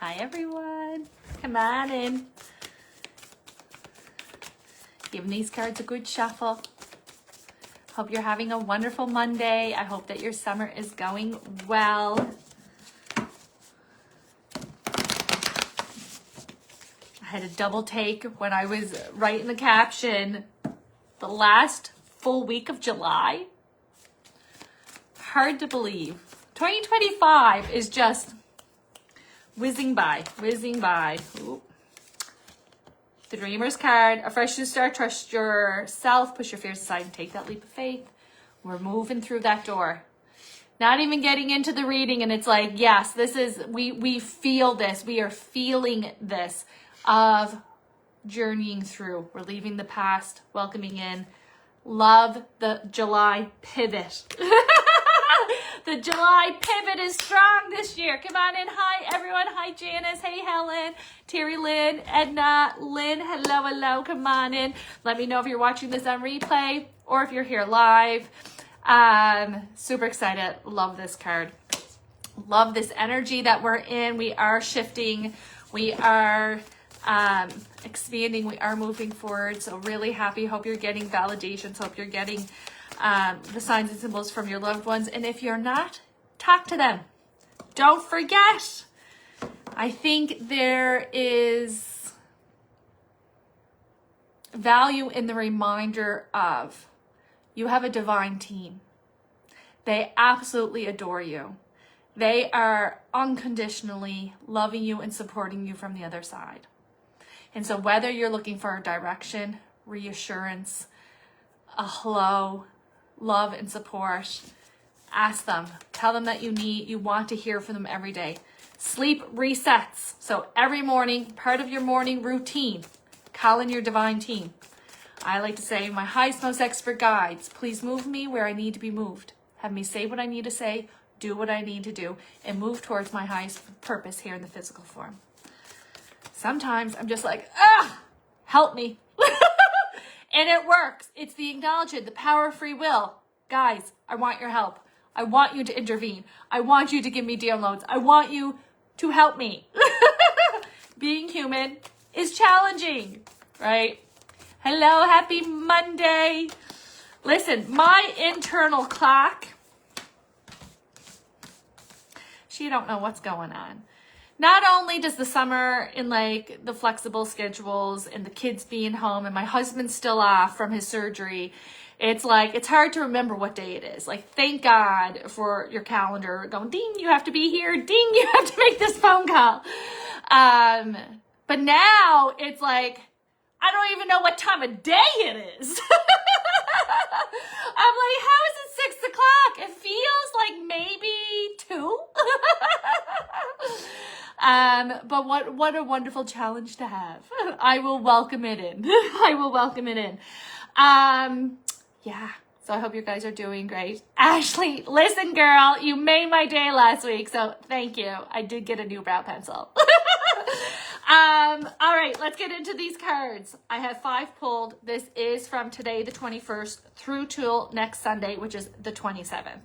Hi, everyone. Come on in. Giving these cards a good shuffle. Hope you're having a wonderful Monday. I hope that your summer is going well. I had a double take when I was writing the caption. The last full week of July. Hard to believe. 2025 is just whizzing by, whizzing by. Ooh. The Dreamer's card, a fresh new start, trust yourself, push your fears aside and take that leap of faith. We're moving through that door. Not even getting into the reading and it's like, yes, this is, we feel this. We are feeling this of journeying through. We're leaving the past, welcoming in. Love the July pivot. The July pivot is strong this year. Come on in. Hi, everyone. Hi, Janice. Hey, Helen. Terry Lynn. Edna. Lynn. Hello, hello. Come on in. Let me know if you're watching this on replay or if you're here live. Super excited. Love this card. Love this energy that we're in. We are shifting. We are expanding. We are moving forward. So really happy. Hope you're getting validations. Hope you're getting the signs and symbols from your loved ones. And if you're not, talk to them. Don't forget. I think there is value in the reminder of you have a divine team. They absolutely adore you. They are unconditionally loving you and supporting you from the other side. And so whether you're looking for a direction, reassurance, a hello, love and support, ask them. Tell them that you want to hear from them every day. Sleep resets. So every morning, part of your morning routine, call in your divine team. I like to say, my highest, most expert guides, please move me where I need to be moved. Have me say what I need to say, do what I need to do, and move towards my highest purpose here in the physical form. Sometimes I'm just like, help me. And it works. It's the acknowledgement, the power of free will. Guys, I want your help. I want you to intervene. I want you to give me downloads. I want you to help me. Being human is challenging, right? Hello, happy Monday. Listen, my internal clock, she don't know what's going on. Not only does the summer in like the flexible schedules and the kids being home and my husband's still off from his surgery, it's like, it's hard to remember what day it is. Like, thank God for your calendar going, ding, you have to be here. Ding, you have to make this phone call. But now it's like, I don't even know what time of day it is. I'm like, how is it 6 o'clock? It feels like maybe 2. But what a wonderful challenge to have. I will welcome it in. I will welcome it in. Yeah. So I hope you guys are doing great. Ashley, listen, girl, you made my day last week. So thank you. I did get a new brow pencil. All right, let's get into these cards. I have 5 pulled. This is from today, the 21st, through till next Sunday, which is the 27th.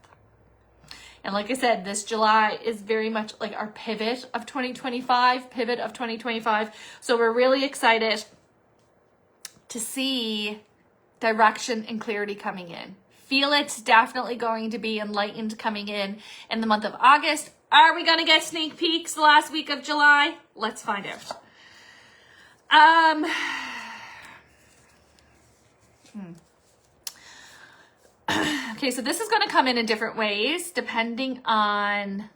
And like I said, this July is very much like our pivot of 2025. So we're really excited to see direction and clarity coming in. Feel it's definitely going to be enlightened coming in the month of August. Are we going to get sneak peeks the last week of July? Let's find out. Okay, so this is going to come in different ways depending on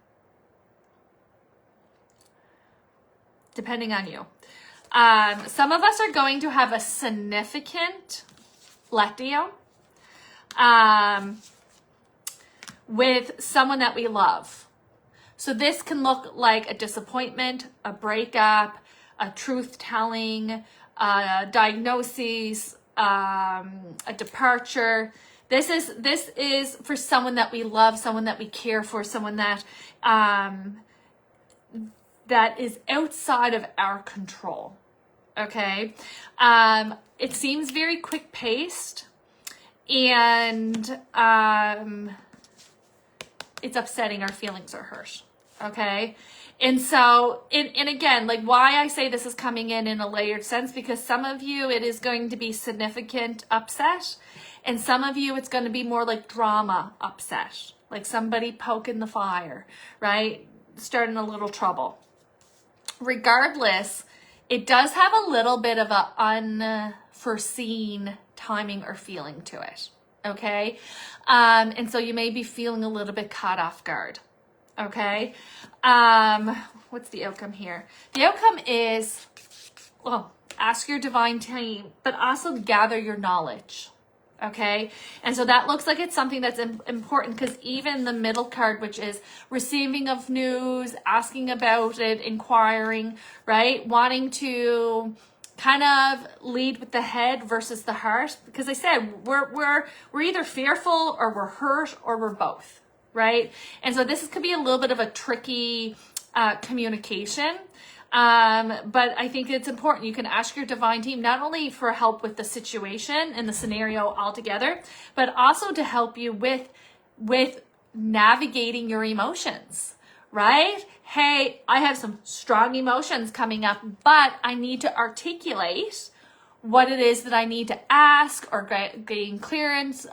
you. Some of us are going to have a significant letdown with someone that we love. So this can look like a disappointment, a breakup, a truth-telling, a diagnosis, a departure. This is for someone that we love, someone that we care for, someone that that is outside of our control. Okay, it seems very quick-paced, and it's upsetting. Our feelings are hurt. Okay. And so, and again, like why I say this is coming in a layered sense, because some of you, it is going to be significant upset. And some of you, it's going to be more like drama upset, like somebody poking the fire, right? Starting a little trouble. Regardless, it does have a little bit of a unforeseen timing or feeling to it. Okay. And so you may be feeling a little bit caught off guard. Okay. What's the outcome here? The outcome is, well, ask your divine team, but also gather your knowledge. Okay. And so that looks like it's something that's important, because even the middle card, which is receiving of news, asking about it, inquiring, right? Wanting to kind of lead with the head versus the heart. Because I said, we're either fearful or we're hurt or we're both. Right? And so this could be a little bit of a tricky communication. But I think it's important. You can ask your divine team not only for help with the situation and the scenario altogether, but also to help you with navigating your emotions, right? Hey, I have some strong emotions coming up, but I need to articulate what it is that I need to ask or gain clarity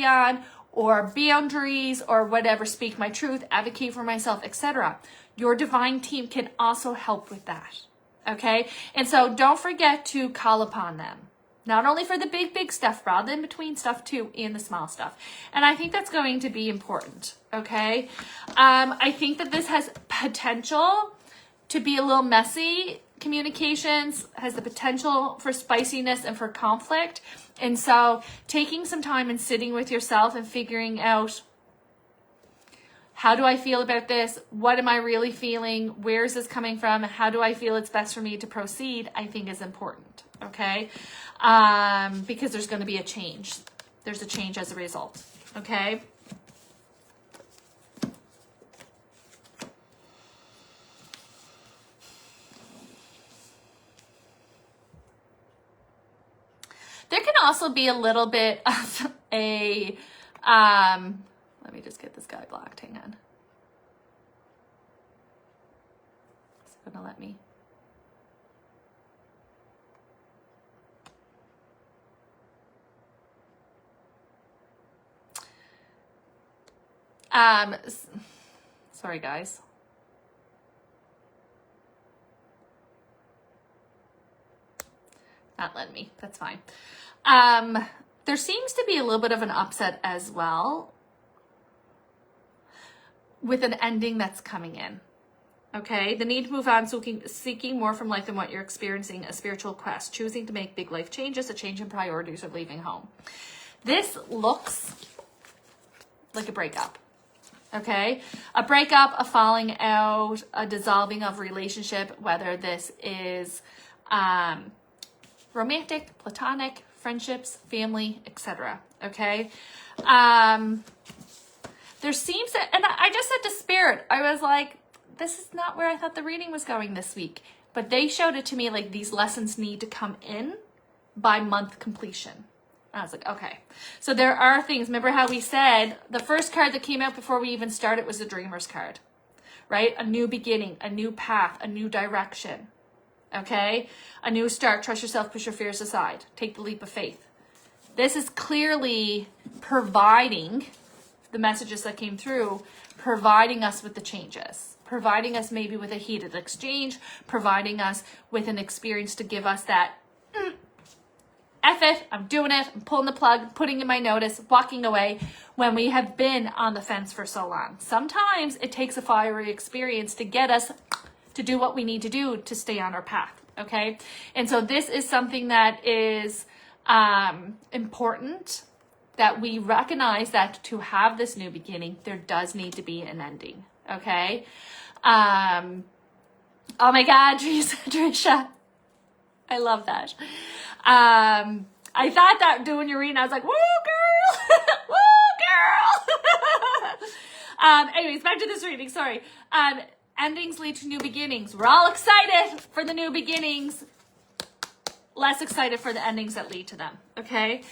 on, or boundaries, or whatever, speak my truth, advocate for myself, etc. Your divine team can also help with that, okay? And so don't forget to call upon them, not only for the big stuff, but the in-between stuff too, and the small stuff. And I think that's going to be important, okay? I think that this has potential to be a little messy. Communications has the potential for spiciness and for conflict. And so taking some time and sitting with yourself and figuring out, how do I feel about this? What am I really feeling? Where is this coming from? How do I feel it's best for me to proceed? I think is important. Okay. Because there's going to be a change. There's a change as a result. Okay. There can also be a little bit of a, let me just get this guy blocked, hang on. It's gonna let me. Sorry guys. Not letting me, that's fine. There seems to be a little bit of an upset as well with an ending that's coming in. Okay, the need to move on, seeking more from life than what you're experiencing, a spiritual quest, choosing to make big life changes, a change in priorities, or leaving home. This looks like a breakup. Okay, a breakup, a falling out, a dissolving of relationship, whether this is romantic, platonic, friendships, family, etc. Okay. There seems that, and I just said to Spirit, I was like, this is not where I thought the reading was going this week. But they showed it to me like these lessons need to come in by month completion. I was like, okay. So there are things, remember how we said the first card that came out before we even started was the Dreamer's card, right? A new beginning, a new path, a new direction. Okay, a new start. Trust yourself, push your fears aside, take the leap of faith. This is clearly providing the messages that came through, providing us with the changes, providing us maybe with a heated exchange, providing us with an experience to give us that, F it, I'm doing it, I'm pulling the plug, putting in my notice, walking away, when we have been on the fence for so long. Sometimes it takes a fiery experience to get us to do what we need to do to stay on our path, okay? And so this is something that is important, that we recognize that to have this new beginning, there does need to be an ending, okay? Oh my God, Trisha, I love that. I thought that doing your reading, I was like, woo, girl, woo, girl. Anyways, back to this reading, sorry. Endings lead to new beginnings. We're all excited for the new beginnings, less excited for the endings that lead to them, okay?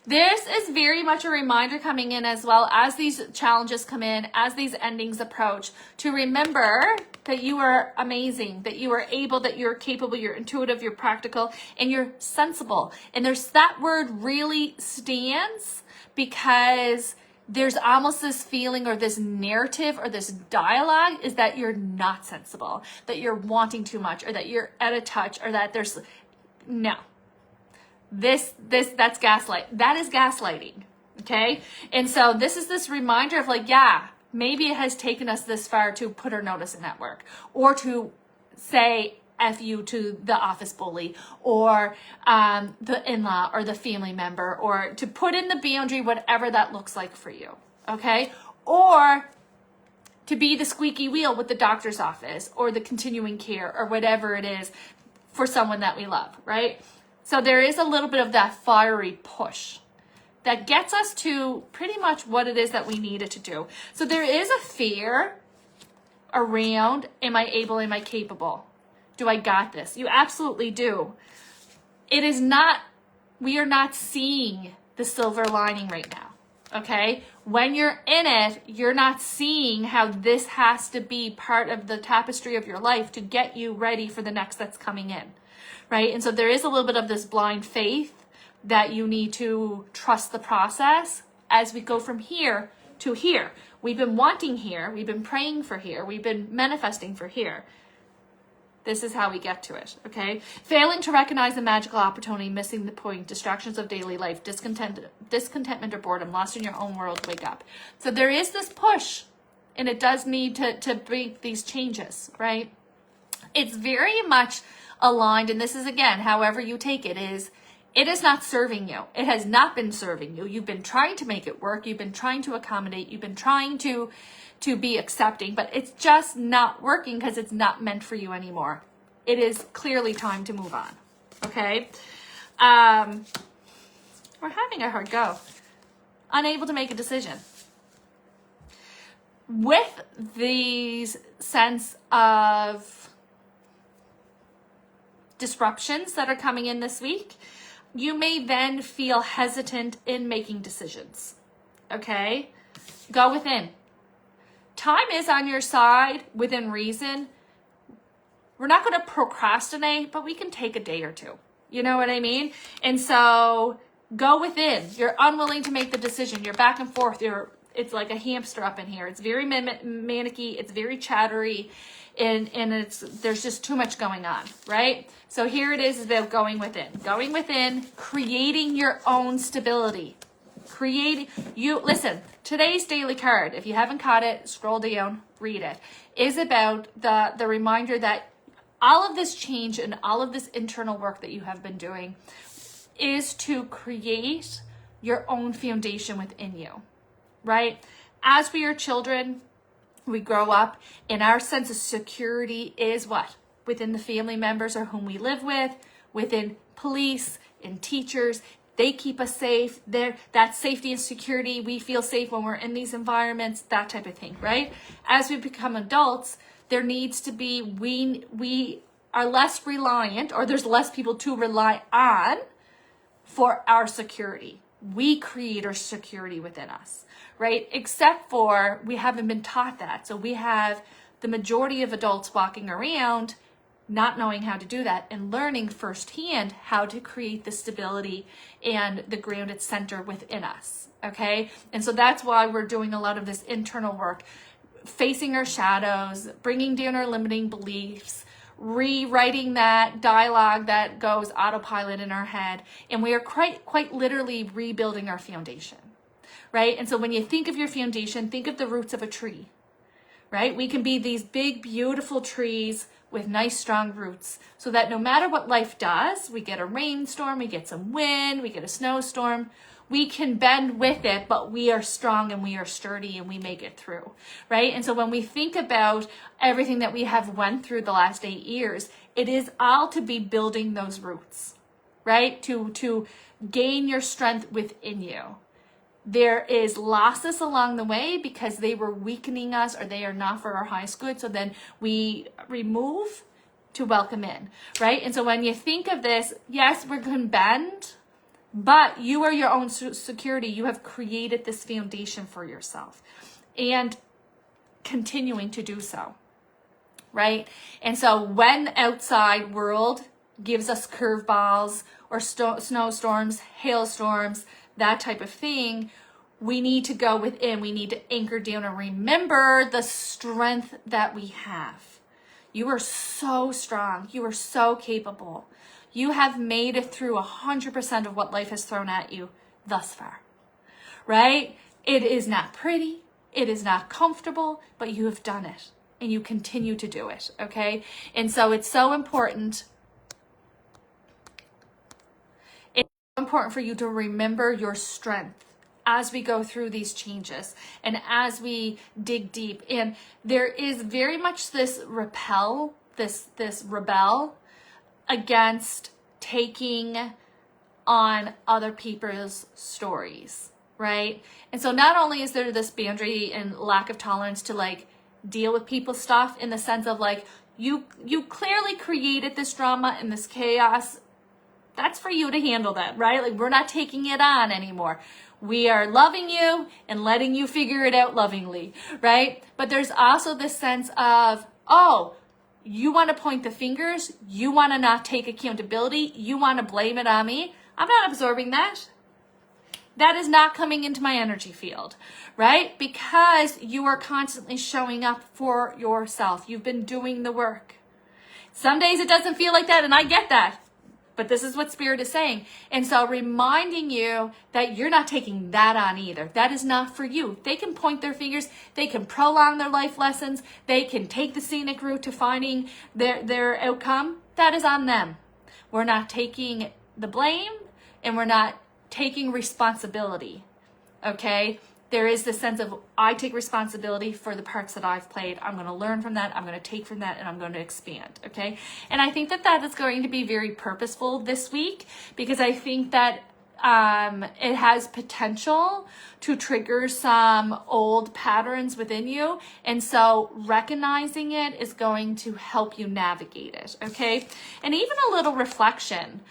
This is very much a reminder coming in as well as these challenges come in, as these endings approach, to remember that you are amazing, that you are able, that you're capable, you're intuitive, you're practical, and you're sensible. And there's that word really stands because there's almost this feeling or this narrative or this dialogue is that you're not sensible, that you're wanting too much, or that you're out of touch, or that there's no. That's gaslight. That is gaslighting. Okay. And so this is this reminder of like, yeah, maybe it has taken us this far to put our notice in at work, or to say F you to the office bully, or the in-law or the family member, or to put in the boundary, whatever that looks like for you. Okay. Or to be the squeaky wheel with the doctor's office or the continuing care or whatever it is for someone that we love. Right. So there is a little bit of that fiery push that gets us to pretty much what it is that we needed to do. So there is a fear around, am I able, am I capable? Do I got this? You absolutely do. It is not, we are not seeing the silver lining right now, okay? When you're in it, you're not seeing how this has to be part of the tapestry of your life to get you ready for the next that's coming in. Right? And so there is a little bit of this blind faith that you need to trust the process as we go from here to here. We've been wanting here. We've been praying for here. We've been manifesting for here. This is how we get to it. Okay. Failing to recognize the magical opportunity, missing the point, distractions of daily life, discontentment or boredom, lost in your own world, wake up. So there is this push, and it does need to bring these changes, right? It's very much aligned, and this is again, however you take it, is it is not serving you. It has not been serving you. You've been trying to make it work. You've been trying to accommodate. You've been trying to be accepting, but it's just not working because it's not meant for you anymore. It is clearly time to move on. Okay. We're having a hard go. Unable to make a decision. With these sense of disruptions that are coming in this week, you may then feel hesitant in making decisions. Okay? Go within. Time is on your side within reason. We're not going to procrastinate, but we can take a day or two. You know what I mean? And so go within. You're unwilling to make the decision. You're back and forth. It's like a hamster up in here. It's very manicky. It's very chattery. And there's just too much going on, right? So here it is about going within, creating your own stability. Listen, today's daily card, if you haven't caught it, scroll down, read it, is about the reminder that all of this change and all of this internal work that you have been doing is to create your own foundation within you, right? As we are children, we grow up, and our sense of security is what? Within the family members or whom we live with, within police and teachers. They keep us safe. That safety and security, we feel safe when we're in these environments, that type of thing, right? As we become adults, there needs to be, we are less reliant, or there's less people to rely on for our security. We create our security within us, right? Except for we haven't been taught that. So we have the majority of adults walking around not knowing how to do that and learning firsthand how to create the stability and the grounded center within us, okay? And so that's why we're doing a lot of this internal work, facing our shadows, bringing down our limiting beliefs, rewriting that dialogue that goes autopilot in our head, and we are quite literally rebuilding our foundation, right? And so when you think of your foundation, think of the roots of a tree, right? We can be these big, beautiful trees with nice, strong roots, so that no matter what life does, we get a rainstorm, we get some wind, we get a snowstorm, we can bend with it, but we are strong and we are sturdy and we make it through, right? And so when we think about everything that we have went through the last 8 years, it is all to be building those roots, right? To gain your strength within you. There is losses along the way because they were weakening us or they are not for our highest good. So then we remove to welcome in, right? And so when you think of this, yes, we're going to bend, But you are your own security. You have created this foundation for yourself and continuing to do so, right? And so when outside world gives us curveballs or snowstorms, hailstorms, that type of thing, we need to go within. We need to anchor down and remember the strength that we have. You are so strong. You are so capable. You have made it through 100% of what life has thrown at you thus far, right? It is not pretty. It is not comfortable, but you have done it and you continue to do it, okay? And so it's so important. It's so important for you to remember your strength as we go through these changes and as we dig deep. And there is very much this rebel against taking on other people's stories, right? And so not only is there this boundary and lack of tolerance to like deal with people's stuff in the sense of like, you clearly created this drama and this chaos. That's for you to handle that, right? Like we're not taking it on anymore. We are loving you and letting you figure it out lovingly, right? But there's also this sense of, oh, you want to point the fingers. You want to not take accountability. You want to blame it on me. I'm not absorbing that. That is not coming into my energy field, right? Because you are constantly showing up for yourself. You've been doing the work. Some days it doesn't feel like that, and I get that. But this is what Spirit is saying. And so reminding you that you're not taking that on either. That is not for you. They can point their fingers. They can prolong their life lessons. They can take the scenic route to finding their outcome. That is on them. We're not taking the blame and we're not taking responsibility. Okay? There is this sense of, I take responsibility for the parts that I've played. I'm going to learn from that. I'm going to take from that and I'm going to expand. Okay. And I think that that is going to be very purposeful this week because I think that it has potential to trigger some old patterns within you. And so recognizing it is going to help you navigate it. Okay. And even a little reflection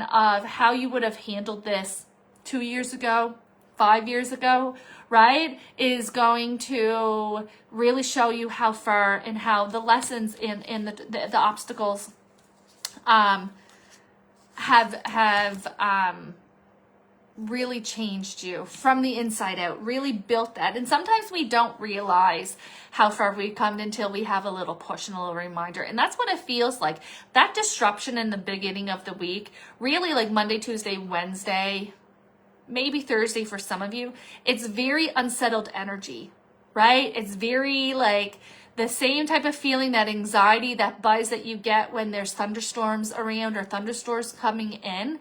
of how you would have handled this 2 years ago, 5 years ago, right, is going to really show you how far and how the lessons in the obstacles have really changed you from the inside out, really built that. And sometimes we don't realize how far we've come until we have a little push and a little reminder. And that's what it feels like. That disruption in the beginning of the week, really like Monday, Tuesday, Wednesday, maybe Thursday for some of you, it's very unsettled energy, right? It's very like the same type of feeling, that anxiety, that buzz that you get when there's thunderstorms around or thunderstorms coming in.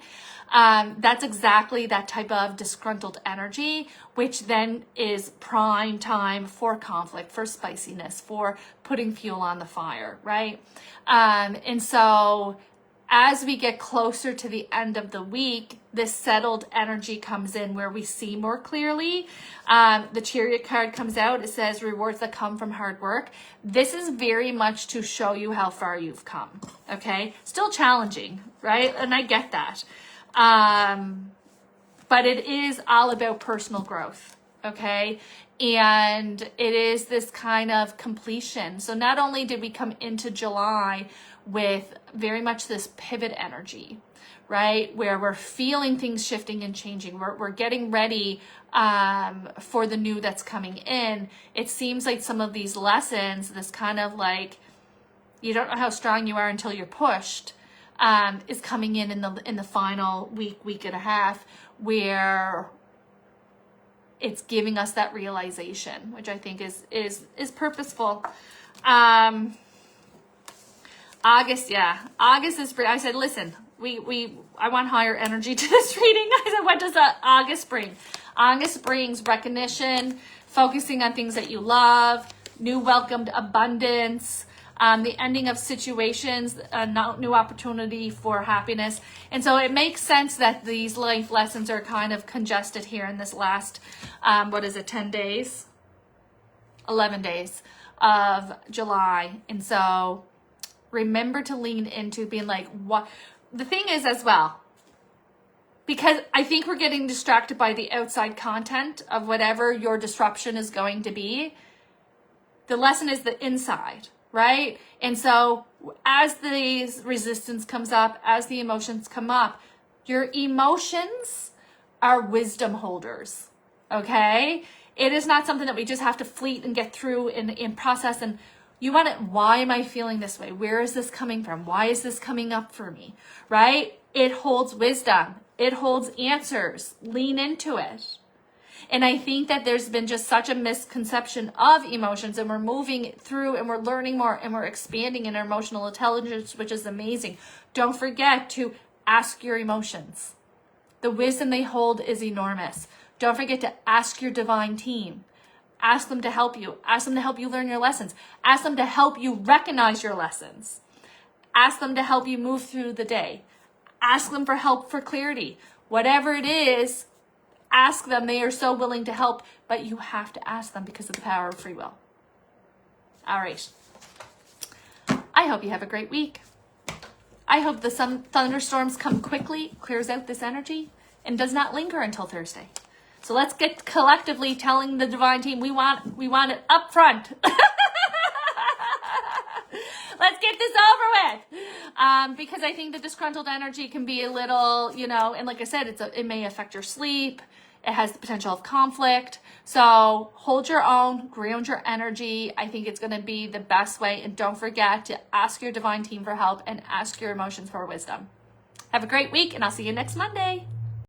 That's exactly that type of disgruntled energy, which then is prime time for conflict, for spiciness, for putting fuel on the fire, right? And so as we get closer to the end of the week, this settled energy comes in where we see more clearly. The Chariot card comes out. It says rewards that come from hard work. This is very much to show you how far you've come. Okay. Still challenging, right? And I get that. But it is all about personal growth. Okay. And it is this kind of completion. So not only did we come into July with very much this pivot energy, right? Where we're feeling things shifting and changing. We're getting ready for the new that's coming in. It seems like some of these lessons, this kind of like, you don't know how strong you are until you're pushed, is coming in the final week and a half, where it's giving us that realization, which I think is purposeful. August is, I said, listen, I want higher energy to this reading. I said, what does August bring? August brings recognition, focusing on things that you love, new welcomed abundance, the ending of situations, new opportunity for happiness. And so it makes sense that these life lessons are kind of congested here in this last, 10 days? 11 days of July. And so remember to lean into being like, what the thing is as well, because I think we're getting distracted by the outside content of whatever your disruption is going to be. The lesson is the inside, right? And so as the resistance comes up, as the emotions come up, your emotions are wisdom holders, okay? It is not something that we just have to fleet and get through and process. And you want it, why am I feeling this way? Where is this coming from? Why is this coming up for me, right? It holds wisdom. It holds answers. Lean into it. And I think that there's been just such a misconception of emotions, and we're moving through and we're learning more and we're expanding in our emotional intelligence, which is amazing. Don't forget to ask your emotions. The wisdom they hold is enormous. Don't forget to ask your divine team. Ask them to help you. Ask them to help you learn your lessons. Ask them to help you recognize your lessons. Ask them to help you move through the day. Ask them for help for clarity. Whatever it is, ask them. They are so willing to help, but you have to ask them because of the power of free will. All right. I hope you have a great week. I hope the thunderstorms come quickly, clears out this energy, and does not linger until Thursday. So let's get collectively telling the divine team we want it up front. Let's get this over with. Because I think the disgruntled energy can be a little, and like I said, it may affect your sleep. It has the potential of conflict. So hold your own, ground your energy. I think it's going to be the best way. And don't forget to ask your divine team for help and ask your emotions for wisdom. Have a great week, and I'll see you next Monday.